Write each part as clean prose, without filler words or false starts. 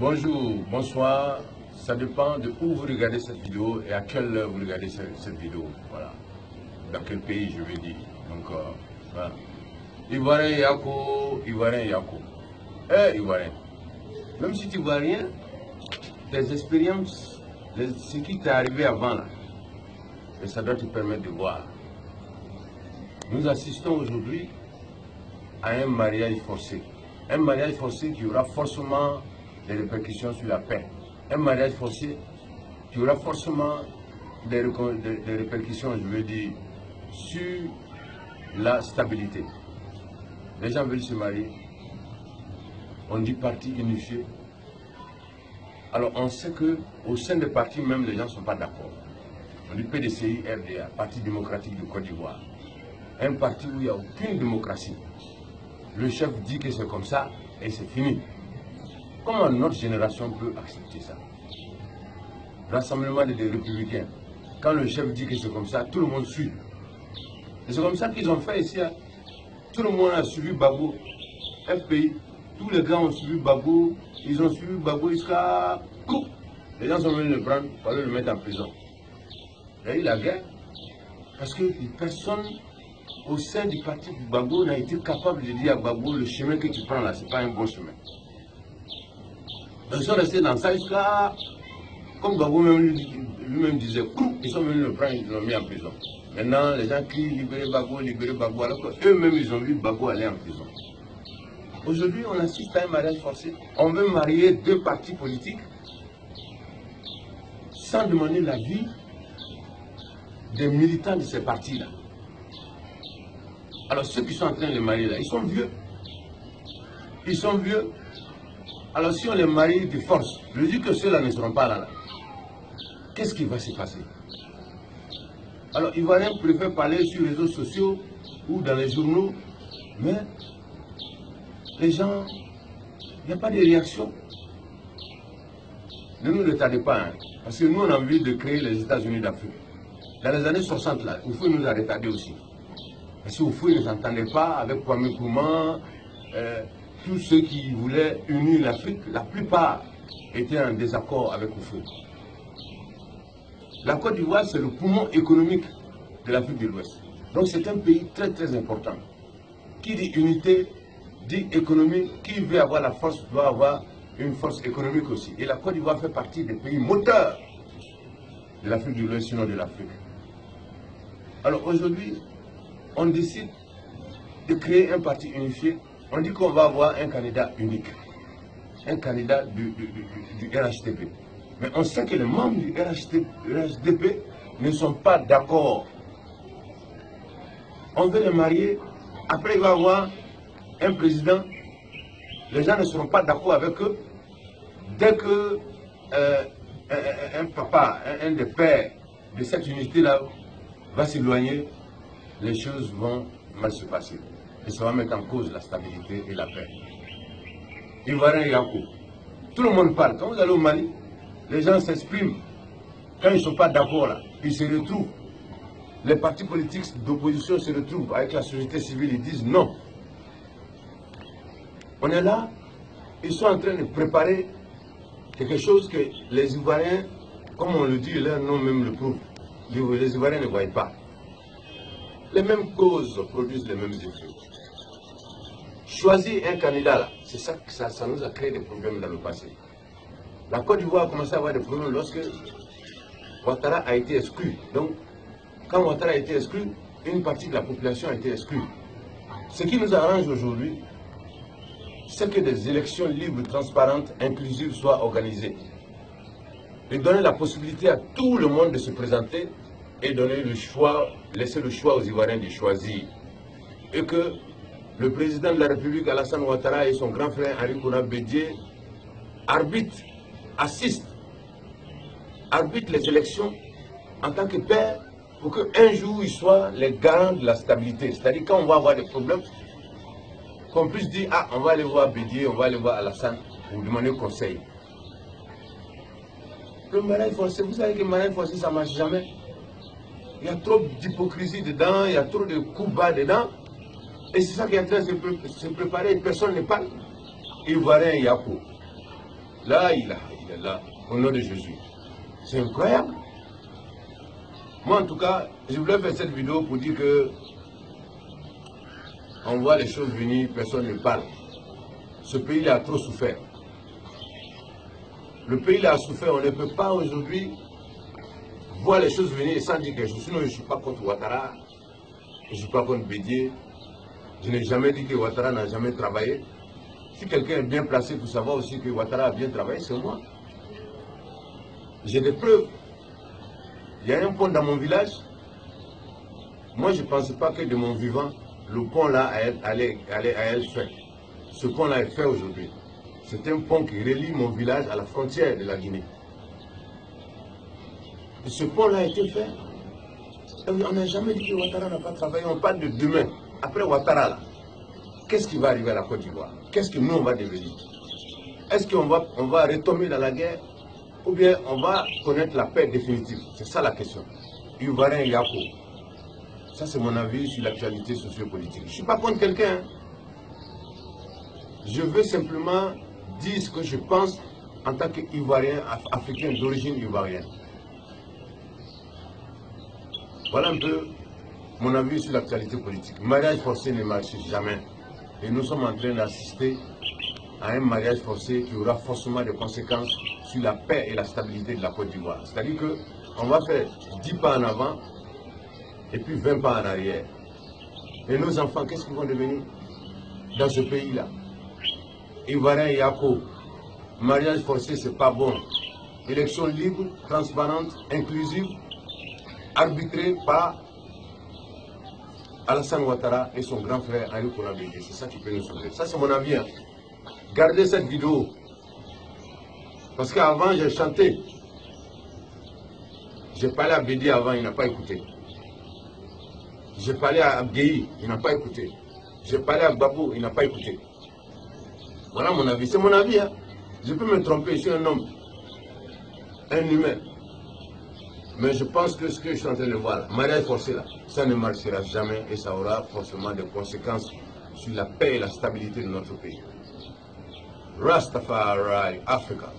Bonjour, bonsoir, ça dépend de où vous regardez cette vidéo et à quelle heure vous regardez cette vidéo, voilà. Dans quel pays je veux dire, donc voilà. Ivoirien Yako, Ivoirien Yako. Ivoirien, même si tu vois rien, tes expériences, ce qui t'est arrivé avant là, et ça doit te permettre de voir. Nous assistons aujourd'hui à un mariage forcé. Un mariage forcé qui aura forcément des répercussions sur la paix. Un mariage forcé qui aura forcément des répercussions, je veux dire, sur la stabilité. Les gens veulent se marier. On dit parti unifié. Alors on sait qu'au sein des partis même, les gens ne sont pas d'accord. On dit PDCI, RDA, Parti démocratique de Côte d'Ivoire. Un parti où il n'y a aucune démocratie. Le chef dit que c'est comme ça et c'est fini. Comment notre génération peut accepter ça? Rassemblement des républicains. Quand le chef dit que c'est comme ça, tout le monde suit. Et c'est comme ça qu'ils ont fait ici. Hein. Tout le monde a suivi Gbagbo. FPI. Tous les gars ont suivi Gbagbo. Ils ont suivi Gbagbo jusqu'à... Les gens sont venus le prendre pour aller le mettre en prison. Et la guerre. Parce que personne au sein du parti Gbagbo n'a été capable de dire à Gbagbo, le chemin que tu prends là, ce n'est pas un bon chemin. Ils sont restés dans ça jusqu'à, comme Gbagbo lui-même disait, ils sont venus le prendre, ils l'ont mis en prison. Maintenant, les gens crient libérer Gbagbo, alors qu'eux-mêmes, ils ont vu Gbagbo aller en prison. Aujourd'hui, on assiste à un mariage forcé. On veut marier deux partis politiques sans demander l'avis des militants de ces partis-là. Alors ceux qui sont en train de les marier là, ils sont vieux. Ils sont vieux. Alors si on les marie de force, je dis que ceux-là ne seront pas là. Qu'est-ce qui va se passer? Alors Ivoiriens préfèrent parler sur les réseaux sociaux ou dans les journaux, mais les gens, il n'y a pas de réaction. Ne nous retardez pas, hein, parce que nous on a envie de créer les États-Unis d'Afrique. Dans les années 60 là, il faut nous a retardé aussi. Parce qu'au fond, ils ne s'entendaient pas avec Kwame Nkrumah, tous ceux qui voulaient unir l'Afrique, la plupart étaient en désaccord avec Oufou. La Côte d'Ivoire, c'est le poumon économique de l'Afrique de l'Ouest. Donc c'est un pays très très important. Qui dit unité, dit économie, qui veut avoir la force doit avoir une force économique aussi. Et la Côte d'Ivoire fait partie des pays moteurs de l'Afrique de l'Ouest, sinon de l'Afrique. Alors aujourd'hui, on décide de créer un parti unifié. On dit qu'on va avoir un candidat unique, un candidat du RHDP. Mais on sait que les membres du RHDP ne sont pas d'accord. On veut les marier. Après, il va y avoir un président. Les gens ne seront pas d'accord avec eux. Dès que un papa, un des pères de cette unité-là va s'éloigner, les choses vont mal se passer. Et ça va mettre en cause la stabilité et la paix. Ivoirien Yako. Tout le monde parle. Quand vous allez au Mali, les gens s'expriment. Quand ils ne sont pas d'accord là, ils se retrouvent. Les partis politiques d'opposition se retrouvent avec la société civile, ils disent non. On est là, ils sont en train de préparer quelque chose que les Ivoiriens, comme on le dit, leur nom même le prouve. Les Ivoiriens ne voient pas. Les mêmes causes produisent les mêmes effets. Choisir un candidat là, c'est ça que ça nous a créé des problèmes dans le passé. La Côte d'Ivoire a commencé à avoir des problèmes lorsque Ouattara a été exclu. Donc, quand Ouattara a été exclu, une partie de la population a été exclue. Ce qui nous arrange aujourd'hui, c'est que des élections libres, transparentes, inclusives soient organisées. Et donner la possibilité à tout le monde de se présenter et donner le choix, laisser le choix aux Ivoiriens de choisir. Et que le président de la République, Alassane Ouattara, et son grand frère Henri Konan Bédié arbitrent, assistent, arbitrent les élections en tant que père pour qu'un jour ils soient les garants de la stabilité. C'est-à-dire quand on va avoir des problèmes, qu'on puisse dire, ah, on va aller voir Bédié, on va aller voir Alassane pour demander conseil. Le mariage forcé, vous savez que le mariage forcé, ça ne marche jamais. Il y a trop d'hypocrisie dedans, il y a trop de coups bas dedans. Et c'est ça qui est en train de se préparer, personne ne parle. Ivoirien Yako. Là, il est là, au nom de Jésus. C'est incroyable. Moi, en tout cas, je voulais faire cette vidéo pour dire que on voit les choses venir, personne ne parle. Ce pays a trop souffert. Le pays a souffert, on ne peut pas aujourd'hui voir les choses venir sans dire quelque chose. Sinon, je ne suis pas contre Ouattara, je ne suis pas contre Bédié. Je n'ai jamais dit que Ouattara n'a jamais travaillé. Si quelqu'un est bien placé pour savoir aussi que Ouattara a bien travaillé, c'est moi. J'ai des preuves. Il y a un pont dans mon village. Moi, je ne pensais pas que de mon vivant, le pont là allait être fait. Ce pont là est fait aujourd'hui. C'est un pont qui relie mon village à la frontière de la Guinée. Et ce pont là a été fait. Et on n'a jamais dit que Ouattara n'a pas travaillé. On parle de demain. Après Ouattara là, qu'est-ce qui va arriver à la Côte d'Ivoire? Qu'est-ce que nous on va devenir? Est-ce qu'on va retomber dans la guerre? Ou bien on va connaître la paix définitive? C'est ça la question. Ivoirien Yako. Ça c'est mon avis sur l'actualité sociopolitique. Je ne suis pas contre quelqu'un. Je veux simplement dire ce que je pense en tant qu'Ivoirien, africain d'origine ivoirienne. Voilà un peu mon avis sur l'actualité politique. Le mariage forcé ne marche jamais. Et nous sommes en train d'assister à un mariage forcé qui aura forcément des conséquences sur la paix et la stabilité de la Côte d'Ivoire. C'est-à-dire qu'on va faire 10 pas en avant et puis 20 pas en arrière. Et nos enfants, qu'est-ce qu'ils vont devenir dans ce pays-là? Ivoirien Yako, mariage forcé, c'est pas bon. Élection libre, transparente, inclusive, arbitrée par Alassane Ouattara et son grand frère Henri Konan Bédié. C'est ça qui peut nous sauver. Ça, c'est mon avis. Hein. Gardez cette vidéo. Parce qu'avant, j'ai chanté. J'ai parlé à Bédié avant, il n'a pas écouté. J'ai parlé à Abgueyi, il n'a pas écouté. J'ai parlé à Babou, il n'a pas écouté. Voilà mon avis. C'est mon avis. Hein. Je peux me tromper, je suis un homme. Un humain. Mais je pense que ce que je suis en train de voir, là, mariage forcé, là, ça ne marchera jamais et ça aura forcément des conséquences sur la paix et la stabilité de notre pays. Rastafari, Africa.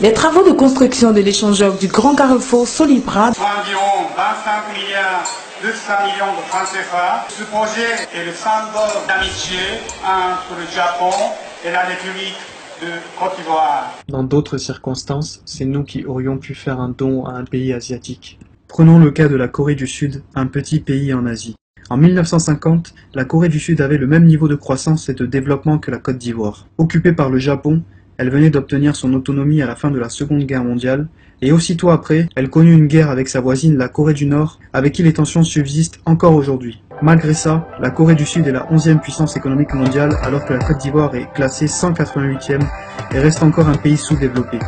Les travaux de construction de l'échangeur du Grand Carrefour Solibra environ 25 milliards 200 millions de francs CFA. Ce projet est le symbole d'amitié entre le Japon et la République de Côte d'Ivoire. Dans d'autres circonstances, c'est nous qui aurions pu faire un don à un pays asiatique. Prenons le cas de la Corée du Sud, un petit pays en Asie. En 1950, la Corée du Sud avait le même niveau de croissance et de développement que la Côte d'Ivoire. Occupée par le Japon, elle venait d'obtenir son autonomie à la fin de la Seconde Guerre mondiale, et aussitôt après, elle connut une guerre avec sa voisine la Corée du Nord, avec qui les tensions subsistent encore aujourd'hui. Malgré ça, la Corée du Sud est la 11e puissance économique mondiale, alors que la Côte d'Ivoire est classée 188e et reste encore un pays sous-développé.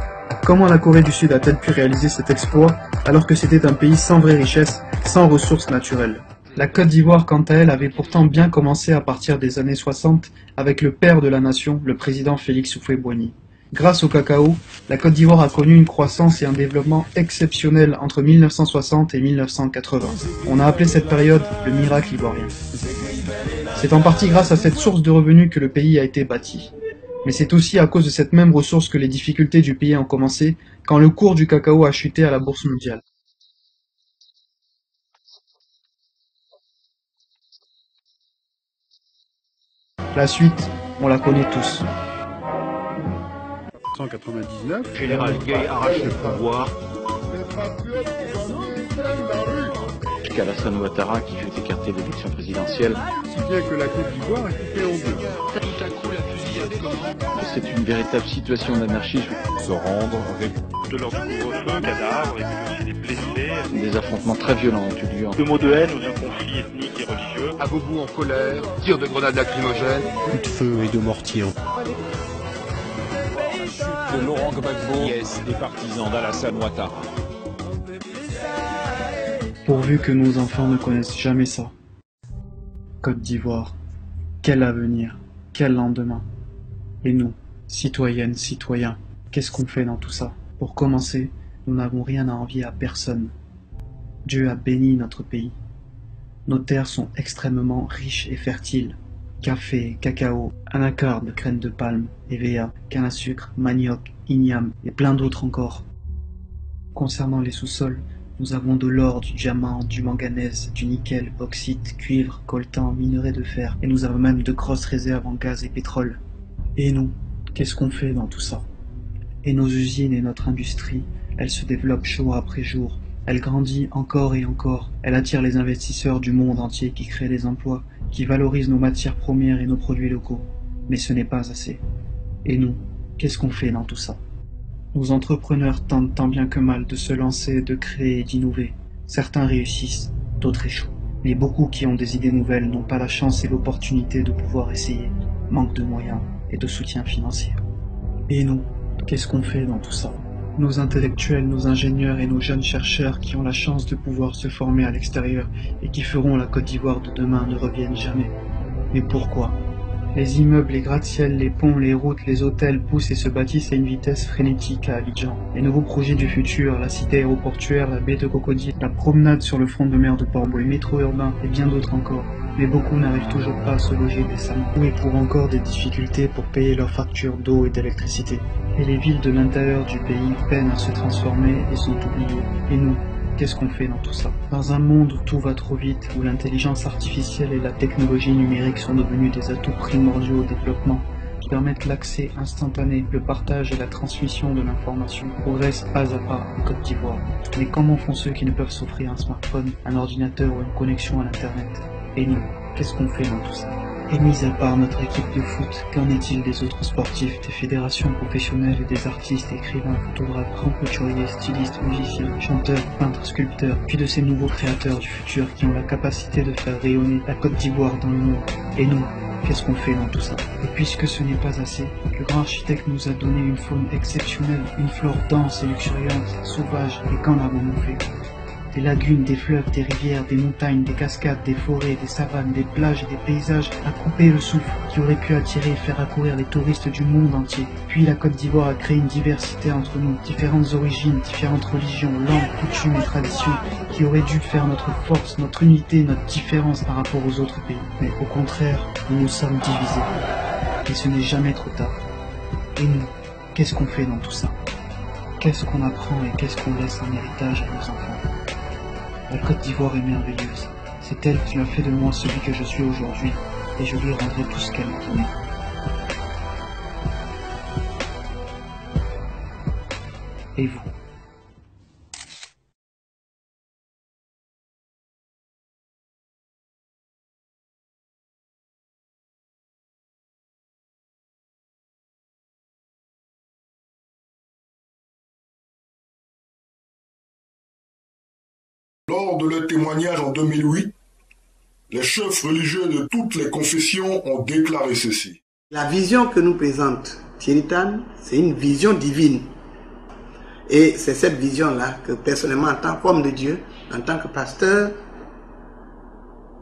Comment la Corée du Sud a-t-elle pu réaliser cet exploit, alors que c'était un pays sans vraie richesse, sans ressources naturelles? La Côte d'Ivoire, quant à elle, avait pourtant bien commencé à partir des années 60 avec le père de la nation, le président Félix Houphouët-Boigny. Grâce au cacao, la Côte d'Ivoire a connu une croissance et un développement exceptionnels entre 1960 et 1980. On a appelé cette période le miracle ivoirien. C'est en partie grâce à cette source de revenus que le pays a été bâti. Mais c'est aussi à cause de cette même ressource que les difficultés du pays ont commencé quand le cours du cacao a chuté à la bourse mondiale. La suite, on la connaît tous. 1999, Général Gay arrache le pouvoir jusqu'à Alassane Ouattara qui fait écarter l'élection présidentielle. Si bien que la Côte d'Ivoire est coupée en deux. Tout à coup, la fusillade commence. C'est une véritable situation d'anarchie. Se rendre, de leur couvre-feu, cadavres et puis aussi des blessés. Des affrontements très violents ont eu lieu. De mots de haine ou de conflits ethniques et religieux. Aboubou en colère, tir de grenades lacrymogènes, coups de feu et de mortier. De Laurent Gbagbo, des partisans d'Alassane Ouattara. Pourvu que nos enfants ne connaissent jamais ça. Côte d'Ivoire, quel avenir, quel lendemain. Et nous, citoyennes, citoyens, qu'est-ce qu'on fait dans tout ça? Pour commencer, nous n'avons rien à envier à personne. Dieu a béni notre pays. Nos terres sont extrêmement riches et fertiles. Café, cacao, anacarde, graines de palme, EVA, canne à sucre, manioc, igname et plein d'autres encore. Concernant les sous-sols, nous avons de l'or, du diamant, du manganèse, du nickel, bauxite, cuivre, coltan, minerai de fer, et nous avons même de grosses réserves en gaz et pétrole. Et nous, qu'est-ce qu'on fait dans tout ça? Et nos usines et notre industrie, elles se développent jour après jour. Elle grandit encore et encore. Elle attire les investisseurs du monde entier qui créent des emplois, qui valorisent nos matières premières et nos produits locaux. Mais ce n'est pas assez. Et nous, qu'est-ce qu'on fait dans tout ça? Nos entrepreneurs tentent tant bien que mal de se lancer, de créer et d'innover. Certains réussissent, d'autres échouent. Mais beaucoup qui ont des idées nouvelles n'ont pas la chance et l'opportunité de pouvoir essayer. Manque de moyens et de soutien financier. Et nous, qu'est-ce qu'on fait dans tout ça? Nos intellectuels, nos ingénieurs et nos jeunes chercheurs qui ont la chance de pouvoir se former à l'extérieur et qui feront la Côte d'Ivoire de demain ne reviennent jamais. Mais pourquoi? Les immeubles, les gratte-ciels, les ponts, les routes, les hôtels poussent et se bâtissent à une vitesse frénétique à Abidjan. Les nouveaux projets du futur, la cité aéroportuaire, la baie de Cocody, la promenade sur le front de mer de Port-Bouët, le métro urbain et bien d'autres encore. Mais beaucoup n'arrivent toujours pas à se loger décemment ou éprouvent encore des difficultés pour payer leurs factures d'eau et d'électricité. Et les villes de l'intérieur du pays peinent à se transformer et sont oubliées. Et nous, qu'est-ce qu'on fait dans tout ça? Dans un monde où tout va trop vite, où l'intelligence artificielle et la technologie numérique sont devenus des atouts primordiaux au développement, qui permettent l'accès instantané, le partage et la transmission de l'information, progressent pas à pas en Côte d'Ivoire. Mais comment font ceux qui ne peuvent s'offrir un smartphone, un ordinateur ou une connexion à l'internet? Et nous, qu'est-ce qu'on fait dans tout ça? Et mis à part notre équipe de foot, qu'en est-il des autres sportifs, des fédérations professionnelles et des artistes, écrivains, photographes, grands couturiers, stylistes, musiciens, chanteurs, peintres, sculpteurs, puis de ces nouveaux créateurs du futur qui ont la capacité de faire rayonner la Côte d'Ivoire dans le monde? Et nous, qu'est-ce qu'on fait dans tout ça? Et puisque ce n'est pas assez, le grand architecte nous a donné une faune exceptionnelle, une flore dense et luxuriante, sauvage, et qu'en avons-nous fait? Des lagunes, des fleuves, des rivières, des montagnes, des cascades, des forêts, des savanes, des plages et des paysages à couper le souffle qui auraient pu attirer et faire accourir les touristes du monde entier. Puis la Côte d'Ivoire a créé une diversité entre nous, différentes origines, différentes religions, langues, coutumes et traditions qui auraient dû faire notre force, notre unité, notre différence par rapport aux autres pays. Mais au contraire, nous nous sommes divisés. Et ce n'est jamais trop tard. Et nous, qu'est-ce qu'on fait dans tout ça? Qu'est-ce qu'on apprend et qu'est-ce qu'on laisse en héritage à nos enfants? La Côte d'Ivoire est merveilleuse. C'est elle qui a fait de moi celui que je suis aujourd'hui, et je lui rendrai tout ce qu'elle m'a donné. Et vous? Lors de leur témoignage en 2008, les chefs religieux de toutes les confessions ont déclaré ceci. La vision que nous présente Thierry Tan, c'est une vision divine. Et c'est cette vision-là que personnellement, en tant qu'homme de Dieu, en tant que pasteur,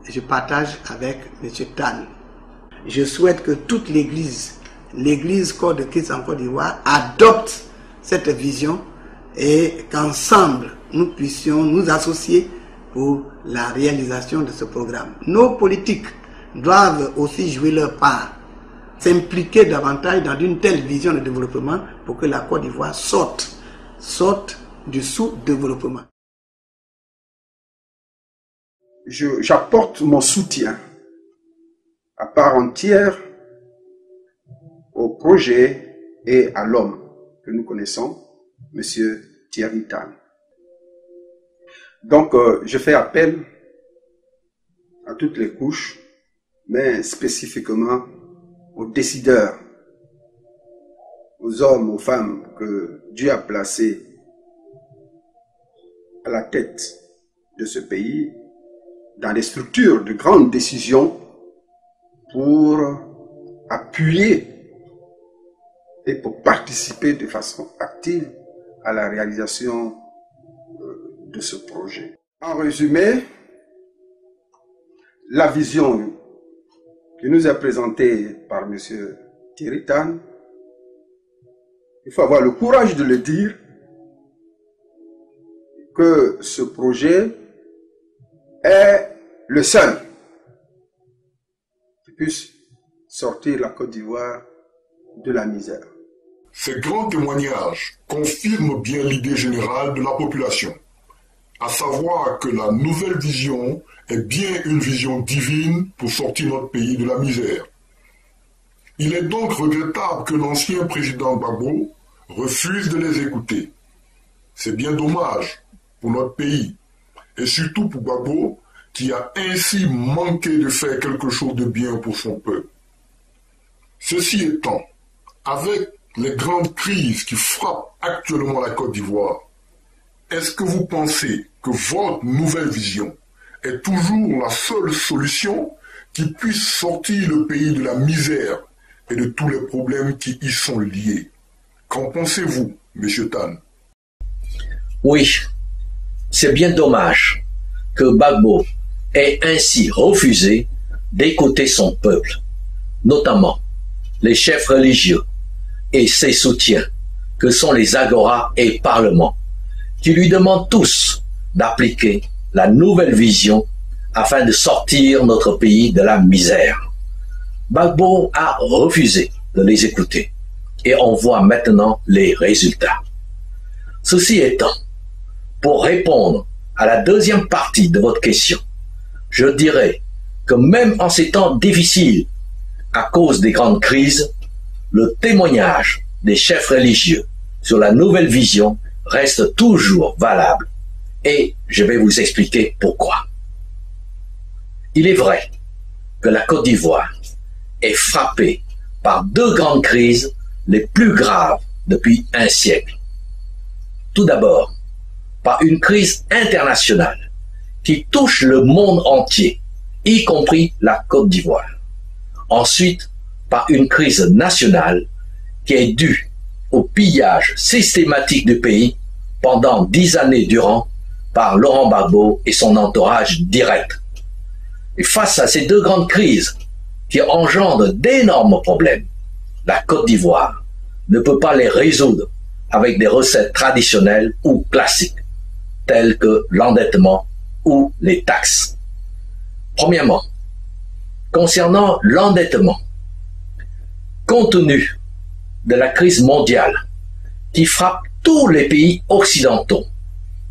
je partage avec M. Tan. Je souhaite que toute l'Église Corps de Christ en Côte d'Ivoire, adopte cette vision et qu'ensemble, nous puissions nous associer pour la réalisation de ce programme. Nos politiques doivent aussi jouer leur part, s'impliquer davantage dans une telle vision de développement pour que la Côte d'Ivoire sorte du sous-développement. J'apporte mon soutien à part entière au projet et à l'homme que nous connaissons, M. Thierry Tan. Donc, je fais appel à toutes les couches, mais spécifiquement aux décideurs, aux hommes, aux femmes que Dieu a placés à la tête de ce pays, dans des structures de grandes décisions pour appuyer et pour participer de façon active à la réalisation de ce projet. En résumé, la vision qui nous est présentée par M. Thierry Tan, il faut avoir le courage de le dire, que ce projet est le seul qui puisse sortir la Côte d'Ivoire de la misère. Ces grands témoignages confirment bien l'idée générale de la population, à savoir que la nouvelle vision est bien une vision divine pour sortir notre pays de la misère. Il est donc regrettable que l'ancien président Gbagbo refuse de les écouter. C'est bien dommage pour notre pays, et surtout pour Gbagbo, qui a ainsi manqué de faire quelque chose de bien pour son peuple. Ceci étant, avec les grandes crises qui frappent actuellement la Côte d'Ivoire, est-ce que vous pensez que votre nouvelle vision est toujours la seule solution qui puisse sortir le pays de la misère et de tous les problèmes qui y sont liés? Qu'en pensez-vous, M. Tan? Oui, c'est bien dommage que Gbagbo ait ainsi refusé d'écouter son peuple, notamment les chefs religieux et ses soutiens, que sont les agoras et parlements, qui lui demandent tous d'appliquer la nouvelle vision afin de sortir notre pays de la misère. Gbagbo a refusé de les écouter et on voit maintenant les résultats. Ceci étant, pour répondre à la deuxième partie de votre question, je dirais que même en ces temps difficiles, à cause des grandes crises, le témoignage des chefs religieux sur la nouvelle vision reste toujours valable. Et je vais vous expliquer pourquoi. Il est vrai que la Côte d'Ivoire est frappée par deux grandes crises les plus graves depuis un siècle. Tout d'abord, par une crise internationale qui touche le monde entier, y compris la Côte d'Ivoire. Ensuite, par une crise nationale qui est due au pillage systématique du pays pendant 10 années durant par Laurent Gbagbo et son entourage direct. Et face à ces deux grandes crises qui engendrent d'énormes problèmes, la Côte d'Ivoire ne peut pas les résoudre avec des recettes traditionnelles ou classiques, telles que l'endettement ou les taxes. Premièrement, concernant l'endettement, compte tenu de la crise mondiale qui frappe tous les pays occidentaux,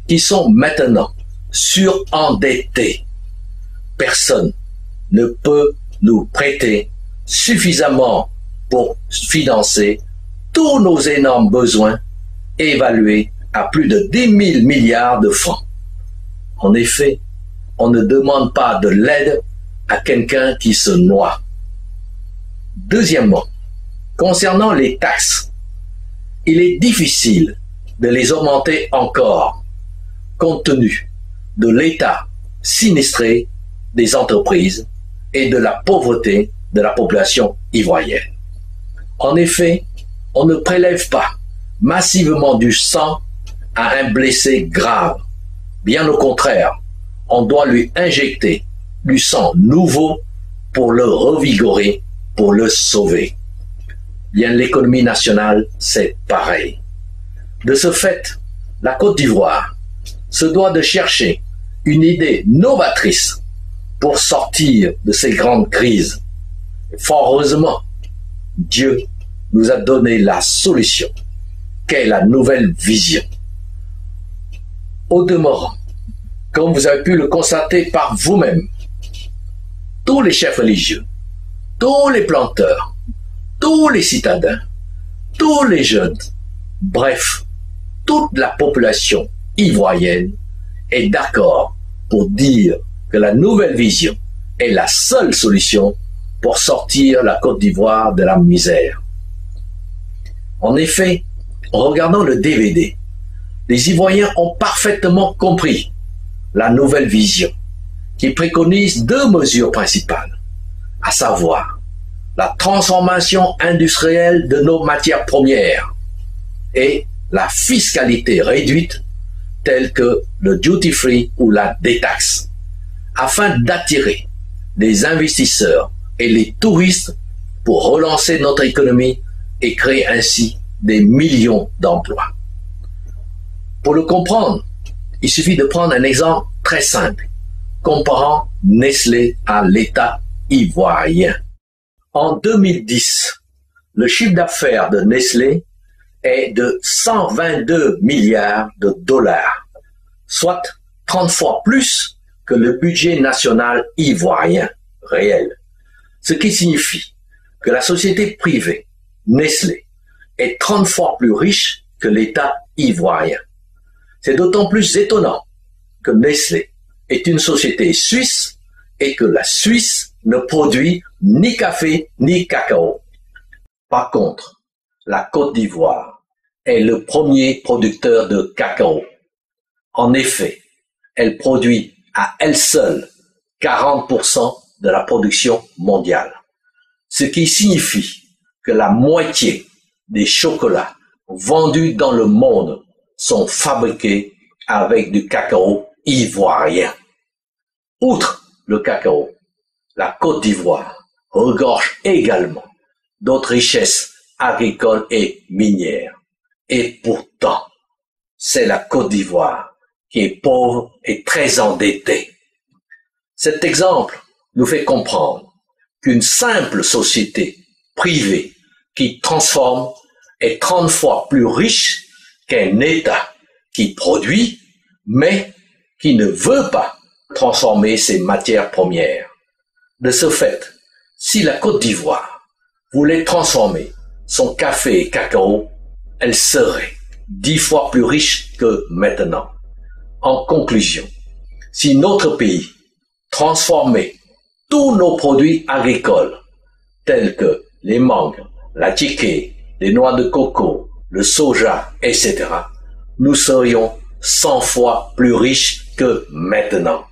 qui sont maintenant surendettés, personne ne peut nous prêter suffisamment pour financer tous nos énormes besoins évalués à plus de 10 000 milliards de francs. En effet, on ne demande pas de l'aide à quelqu'un qui se noie. Deuxièmement, concernant les taxes, il est difficile de les augmenter encore, compte tenu de l'état sinistré des entreprises et de la pauvreté de la population ivoirienne. En effet, on ne prélève pas massivement du sang à un blessé grave. Bien au contraire, on doit lui injecter du sang nouveau pour le revigorer, pour le sauver. Bien, l'économie nationale, c'est pareil. De ce fait, la Côte d'Ivoire se doit de chercher une idée novatrice pour sortir de ces grandes crises. Fort heureusement, Dieu nous a donné la solution, qu'est la nouvelle vision. Au demeurant, comme vous avez pu le constater par vous-même, tous les chefs religieux, tous les planteurs, tous les citadins, tous les jeunes, bref, toute la population ivoirienne est d'accord pour dire que la nouvelle vision est la seule solution pour sortir la Côte d'Ivoire de la misère. En effet, en regardant le DVD, les Ivoiriens ont parfaitement compris la nouvelle vision qui préconise deux mesures principales, à savoir la transformation industrielle de nos matières premières et la fiscalité réduite telle que le duty-free ou la détaxe, afin d'attirer des investisseurs et les touristes pour relancer notre économie et créer ainsi des millions d'emplois. Pour le comprendre, il suffit de prendre un exemple très simple. comparant Nestlé à l'État ivoirien. En 2010, le chiffre d'affaires de Nestlé est de 122 milliards de dollars, soit 30 fois plus que le budget national ivoirien réel. Ce qui signifie que la société privée Nestlé est 30 fois plus riche que l'État ivoirien. C'est d'autant plus étonnant que Nestlé est une société suisse et que la Suisse ne produit ni café ni cacao. Par contre, la Côte d'Ivoire est le premier producteur de cacao. En effet, elle produit à elle seule 40% de la production mondiale, ce qui signifie que la moitié des chocolats vendus dans le monde sont fabriqués avec du cacao ivoirien. Outre le cacao, la Côte d'Ivoire regorge également d'autres richesses agricoles et minières. Et pourtant, c'est la Côte d'Ivoire qui est pauvre et très endettée. Cet exemple nous fait comprendre qu'une simple société privée qui transforme est 30 fois plus riche qu'un État qui produit, mais qui ne veut pas transformer ses matières premières. De ce fait, si la Côte d'Ivoire voulait transformer son café et cacao, elle serait 10 fois plus riche que maintenant. En conclusion, si notre pays transformait tous nos produits agricoles, tels que les mangues, la tiquée, les noix de coco, le soja, etc., nous serions 100 fois plus riches que maintenant.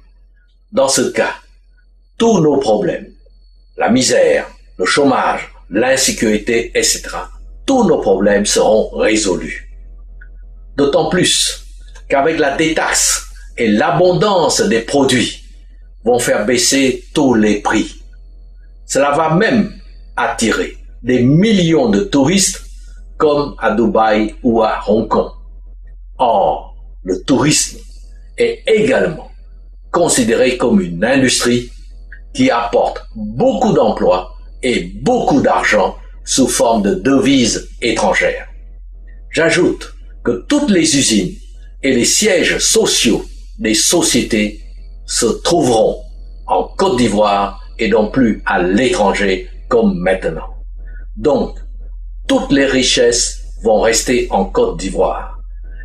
Dans ce cas, tous nos problèmes, la misère, le chômage, l'insécurité, etc., tous nos problèmes seront résolus. D'autant plus qu'avec la détaxe et l'abondance des produits vont faire baisser tous les prix. Cela va même attirer des millions de touristes comme à Dubaï ou à Hong Kong. Or, le tourisme est également considéré comme une industrie qui apporte beaucoup d'emplois et beaucoup d'argent sous forme de devises étrangères. J'ajoute que toutes les usines et les sièges sociaux des sociétés se trouveront en Côte d'Ivoire et non plus à l'étranger comme maintenant. Donc, toutes les richesses vont rester en Côte d'Ivoire.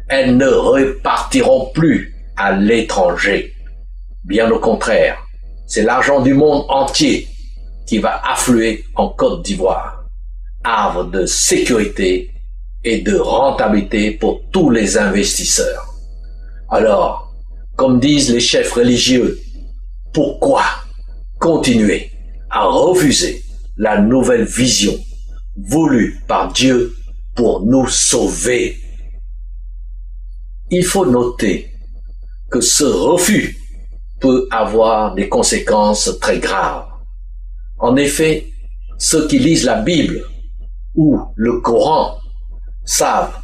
Elles ne repartiront plus à l'étranger. Bien au contraire, c'est l'argent du monde entier qui va affluer en Côte d'Ivoire. Havre de sécurité et de rentabilité pour tous les investisseurs. Alors, comme disent les chefs religieux, pourquoi continuer à refuser la nouvelle vision voulue par Dieu pour nous sauver? Il faut noter que ce refus peut avoir des conséquences très graves. En effet, ceux qui lisent la Bible ou le Coran savent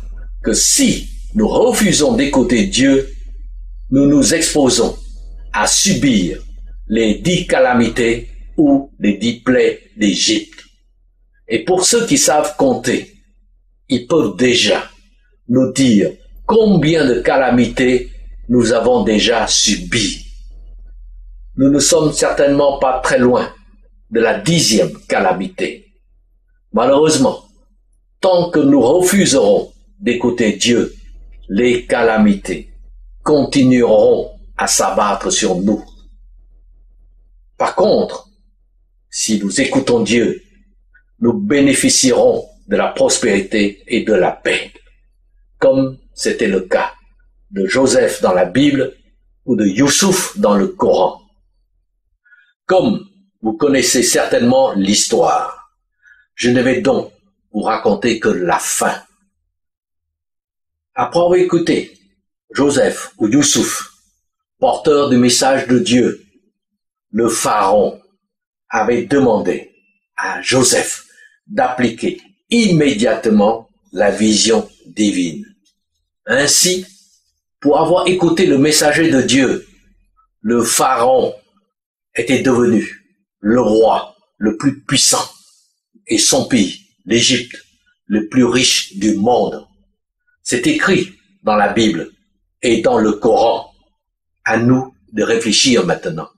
que si nous refusons d'écouter Dieu, nous nous exposons à subir les 10 calamités ou les 10 plaies d'Égypte. Et pour ceux qui savent compter, ils peuvent déjà nous dire combien de calamités nous avons déjà subies. Nous ne sommes certainement pas très loin de la 10e calamité. Malheureusement, tant que nous refuserons d'écouter Dieu, les calamités continueront à s'abattre sur nous. Par contre, si nous écoutons Dieu, nous bénéficierons de la prospérité et de la paix, comme c'était le cas de Joseph dans la Bible ou de Youssouf dans le Coran. Comme vous connaissez certainement l'histoire, je ne vais donc vous raconter que la fin. Après avoir écouté Joseph ou Youssouf, porteur du message de Dieu, le pharaon avait demandé à Joseph d'appliquer immédiatement la vision divine. Ainsi, pour avoir écouté le messager de Dieu, le pharaon était devenu le roi le plus puissant et son pays, l'Égypte, le plus riche du monde. C'est écrit dans la Bible et dans le Coran. À nous de réfléchir maintenant.